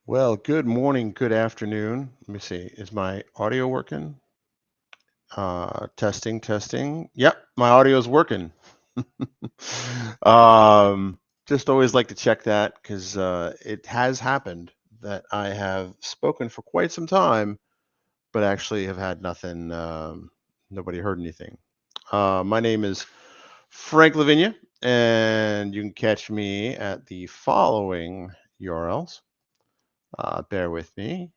Well, good morning, good afternoon. Let me see. Is my audio working? Testing, testing. Yep, my audio is working. um, just always like to check that because it has happened that I have spoken for quite some time, but actually have had nothing. Nobody heard anything. My name is Frank Lavinia, and you can catch me at the following URLs. Bear with me.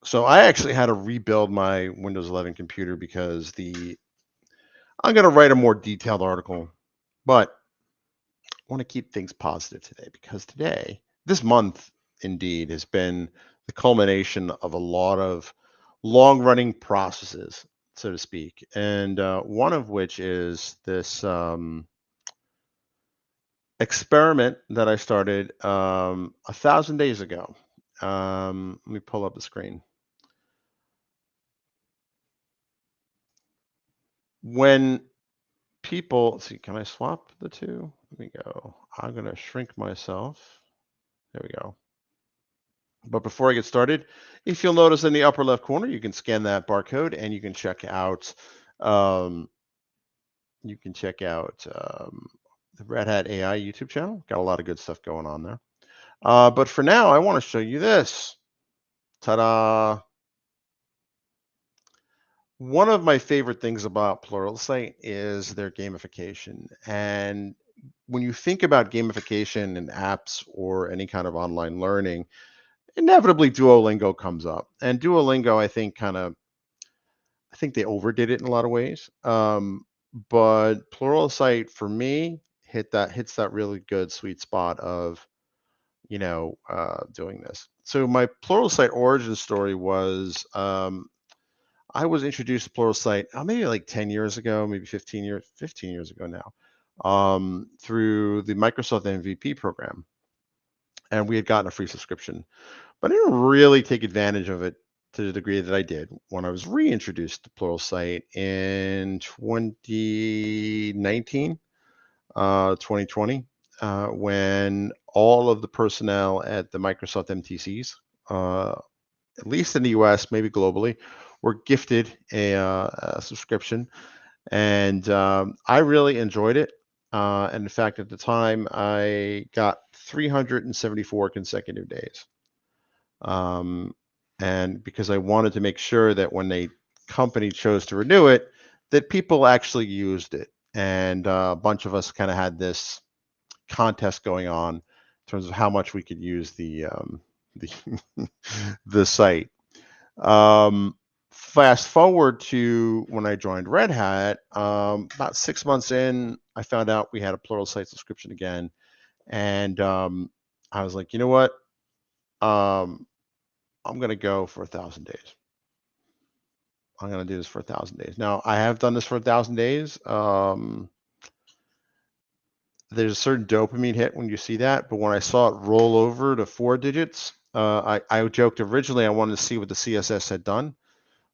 So I actually had to rebuild my Windows 11 computer because I'm going to write a more detailed article, but I want to keep things positive today because this month indeed has been the culmination of a lot of long-running processes, so to speak, and one of which is this experiment that I started 1,000 days ago. Let me pull up the screen. When people see, can I swap the two? Let me go. I'm going to shrink myself. There we go. But before I get started, if you'll notice in the upper left corner, you can scan that barcode and um, you can check out the Red Hat AI YouTube channel. Got a lot of good stuff going on there. But for now, I want to show you this. Ta-da! One of my favorite things about Pluralsight is their gamification. And when you think about gamification in apps or any kind of online learning, inevitably Duolingo comes up. And Duolingo, I think they overdid it in a lot of ways. But Pluralsight for me hits that really good sweet spot of doing this. So my Pluralsight origin story was I was introduced to Pluralsight maybe like 10 years ago, maybe 15 years ago now, through the Microsoft MVP program. And we had gotten a free subscription, but I didn't really take advantage of it to the degree that I did when I was reintroduced to Pluralsight in 2019, 2020, when all of the personnel at the Microsoft MTCs, at least in the US, maybe globally, were gifted a subscription, and I really enjoyed it. And in fact, at the time, I got 374 consecutive days. Um, and because I wanted to make sure that when a company chose to renew it, that people actually used it. And a bunch of us kind of had this contest going on in terms of how much we could use the the site. Fast forward to when I joined Red Hat, about 6 months in, I found out we had a Pluralsight subscription again, and I was like, you know what? Um, I'm gonna go for 1,000 days. I'm gonna do this for 1,000 days. Now, I have done this for 1,000 days. There's a certain dopamine hit when you see that, but when I saw it roll over to 4 digits, I joked originally I wanted to see what the CSS had done,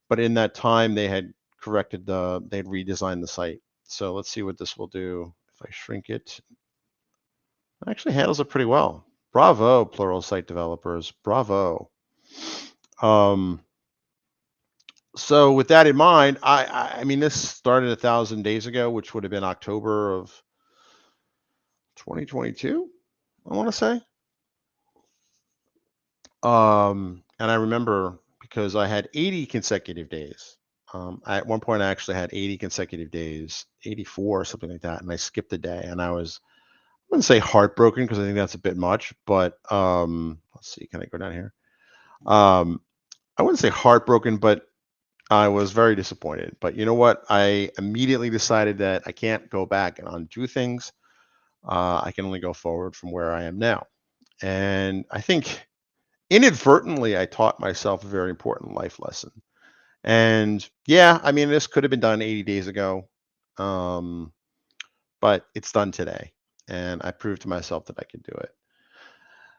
but in that time they had they had redesigned the site. So let's see what this will do if I shrink it. It actually handles it pretty well. Bravo, Pluralsight developers. Bravo. Um, so with that in mind, I mean, this started 1,000 days ago, which would have been October of 2022, I want to say. And I remember because I had 80 consecutive days. At one point, I actually had 80 consecutive days, 84 or something like that, and I skipped a day, and I wouldn't say heartbroken because I think that's a bit much, but let's see, can I go down here? I wouldn't say heartbroken, but I was very disappointed. But you know what? I immediately decided that I can't go back and undo things. I can only go forward from where I am now. And I think inadvertently, I taught myself a very important life lesson. And yeah, I mean, this could have been done 80 days ago, um, but it's done today. And I proved to myself that I could do it.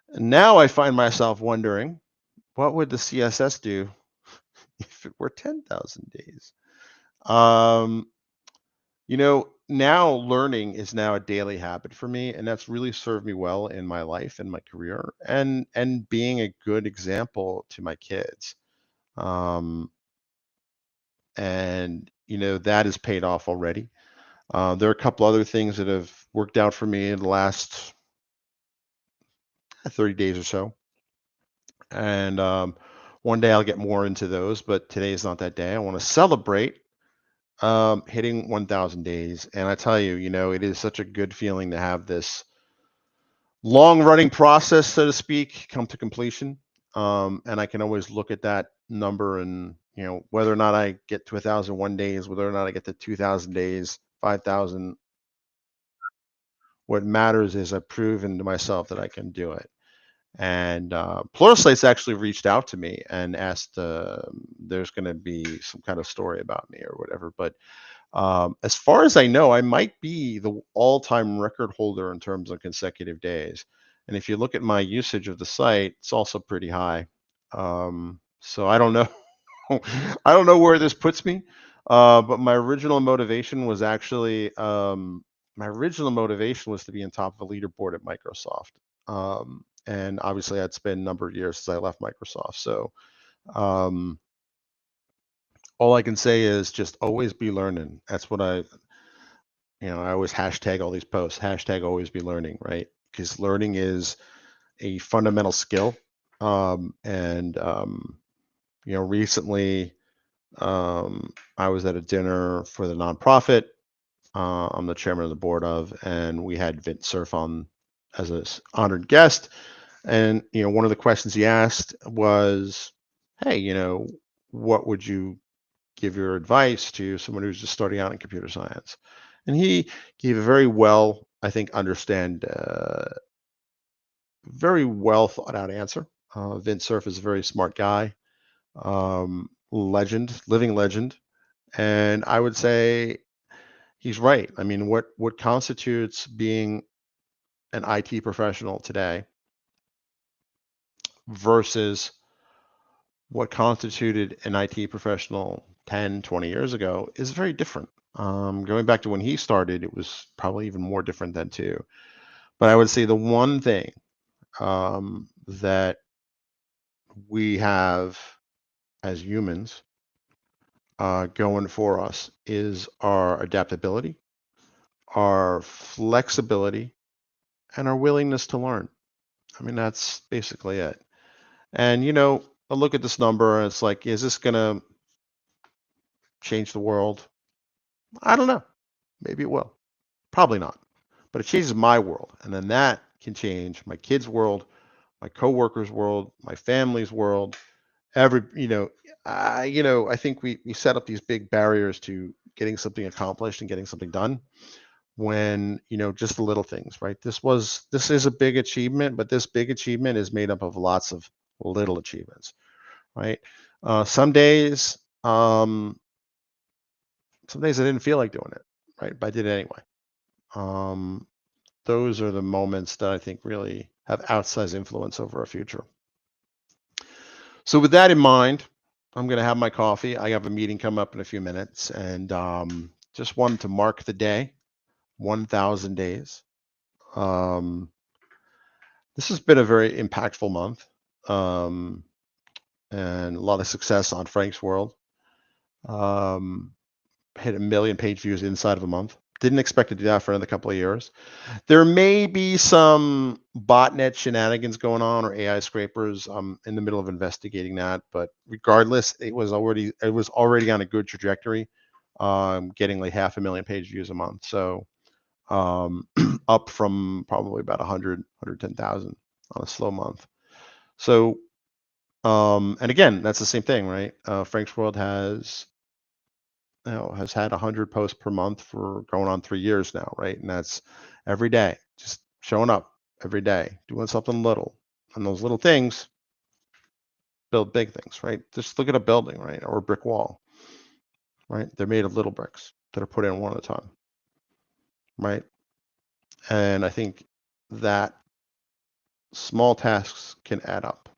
And now I find myself wondering, what would the CSS do if it were 10,000 days? Um, now learning is now a daily habit for me, and that's really served me well in my life and my career, and being a good example to my kids. Um, and that has paid off already. There are a couple other things that have worked out for me in the last 30 days or so. And one day I'll get more into those, but today is not that day. I want to celebrate hitting 1,000 days. And I tell you, it is such a good feeling to have this long running process, so to speak, come to completion. And I can always look at that number and, whether or not I get to 1,001 days, whether or not I get to 2,000 days, 5,000, what matters is I've proven to myself that I can do it. And Pluralsight's actually reached out to me and asked, there's going to be some kind of story about me or whatever. But as far as I know, I might be the all-time record holder in terms of consecutive days. And if you look at my usage of the site, it's also pretty high. So I don't know. I don't know where this puts me. But my original motivation was to be on top of a leaderboard at Microsoft. And obviously, it's been a number of years since I left Microsoft. So um, all I can say is just always be learning. That's what I always hashtag all these posts, hashtag always be learning, right? Because learning is a fundamental skill. And recently I was at a dinner for the nonprofit I'm the chairman of the board of, and we had Vint Cerf on as an honored guest. And one of the questions he asked was, "Hey, what would you give your advice to someone who's just starting out in computer science?" And he gave a very well, I think, very well thought out answer. Vint Cerf is a very smart guy, living legend, and I would say he's right. I mean, what constitutes being an IT professional today versus what constituted an IT professional 10, 20 years ago is very different. Going back to when he started, it was probably even more different then too. But I would say the one thing that we have as humans going for us is our adaptability, our flexibility, and our willingness to learn. I mean, that's basically it. And, I look at this number and it's like, is this going to change the world? I don't know. Maybe it will. Probably not. But it changes my world. And then that can change my kids' world, my coworkers' world, my family's world. I think we set up these big barriers to getting something accomplished and getting something done when, just the little things, right? This is a big achievement, but this big achievement is made up of lots of little achievements, right? Some days, I didn't feel like doing it, right? But I did it anyway. Um, those are the moments that I think really have outsized influence over our future. So with that in mind, I'm going to have my coffee. I have a meeting come up in a few minutes, and just wanted to mark the day, 1,000 days. Um, this has been a very impactful month, um, and a lot of success on Frank's World. Hit 1 million page views inside of a month. Didn't expect to do that for another couple of years. There may be some botnet shenanigans going on or AI scrapers. I'm in the middle of investigating that, but regardless, it was already on a good trajectory, getting like 500,000 page views a month. So up from probably about 110,000 on a slow month. So and again, that's the same thing, right? Frank's World has had 100 posts per month for going on 3 years now, right? And that's every day, just showing up every day, doing something little. And those little things build big things, right? Just look at a building, right? Or a brick wall, right? They're made of little bricks that are put in one at a time, right? And I think that small tasks can add up.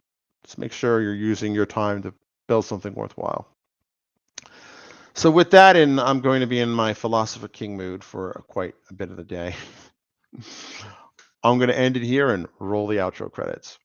Just make sure you're using your time to build something worthwhile. So with that, and I'm going to be in my Philosopher King mood for quite a bit of the day. I'm going to end it here and roll the outro credits.